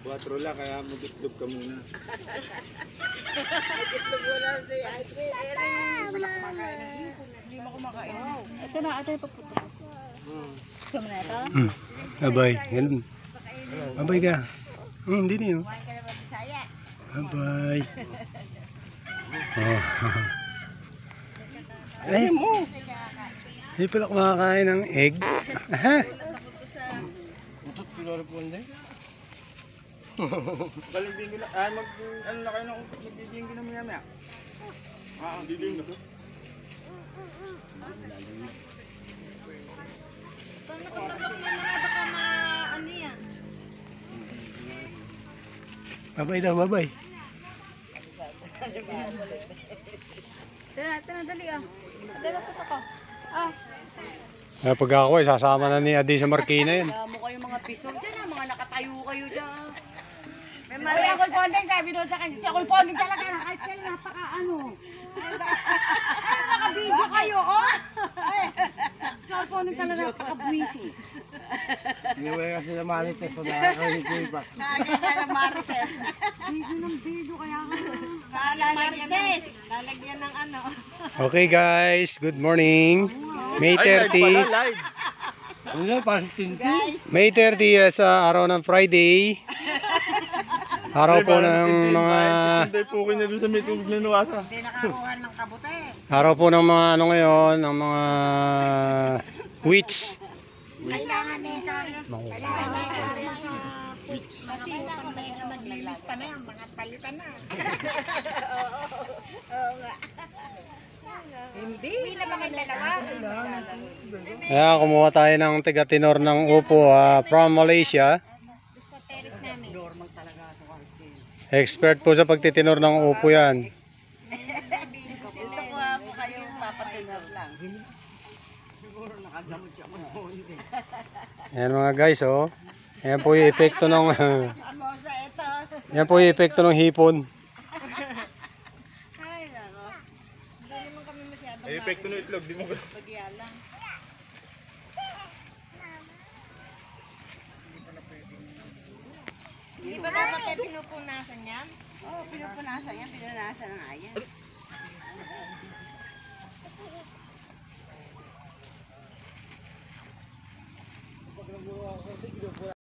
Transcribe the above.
4 lang, kaya mag-itlog ka muna. Itlog mo lang si Ate. Hindi mo kumakain. Ito na, ito yung paputo. Gusto mo na ito? Abay, ganun. Abay ka. Hindi na yun. Kumain ka na ba Bisaya? Abay. Oh. Ay, hindi pala kumakain ng egg. Aha. Utot pilari po hindi. Balimbing lang. Ano na kayo ng magbibingin na maya maya? Bibingin ko. Pag nakatabak na mga baka ano yan. Babay daw, babay. Ito na, dali ah. Dali na po ko. Pag ako ay sasama na ni Adi sa Marikina yan. Kaya mo kayo mga pisog dyan ah. Mga nakatayo kayo dyan. May ako ponding sabi doon sa kanya. Si ako ponding talaga na kahit kaya napaka ano. Ay, naka-video kayo oh. Si ako ponding talaga napaka-busy. Iniwala kasi na Marites o nakakahigay pa. Nakakita na Marites. Video ng video kaya ka. Lalagyan ng ano. Okay guys, good morning. May 30. Ano parang tinti? May 30 sa araw ng Friday. Araw po ng mga Hindi po kayo na doon sa may tubig na nuwasa. Hindi nakakuha ng kabute. araw po ng mga ano ngayon, ng mga witch. Kailangan na kailangan na sa witch. Maglilista na yan, mga palitan na. Oo nga. Hindi na ba kayo dalawa? Kaya kumuha tayo ng tiga-tenor ng upo from Malaysia. Sa terrace namin. Normal talaga ito. Expert po sa pagtitinor ng upo yan. Ito ko ako kayong papatinor lang. Siguro nakagamot siya mag-honde. Ayan mga guys, oh. Ayan po yung epekto ng Amosa ito. Ayan po yung epekto ng hipon. Ay, nako. Hindi naman kami masyadong Ay, epekto ng itlog, di mo ba? bagya lang. Hindi ba dapat ay pinupunasan yan? Oo, pinupunasan yan. Pinupunasan na nga yan.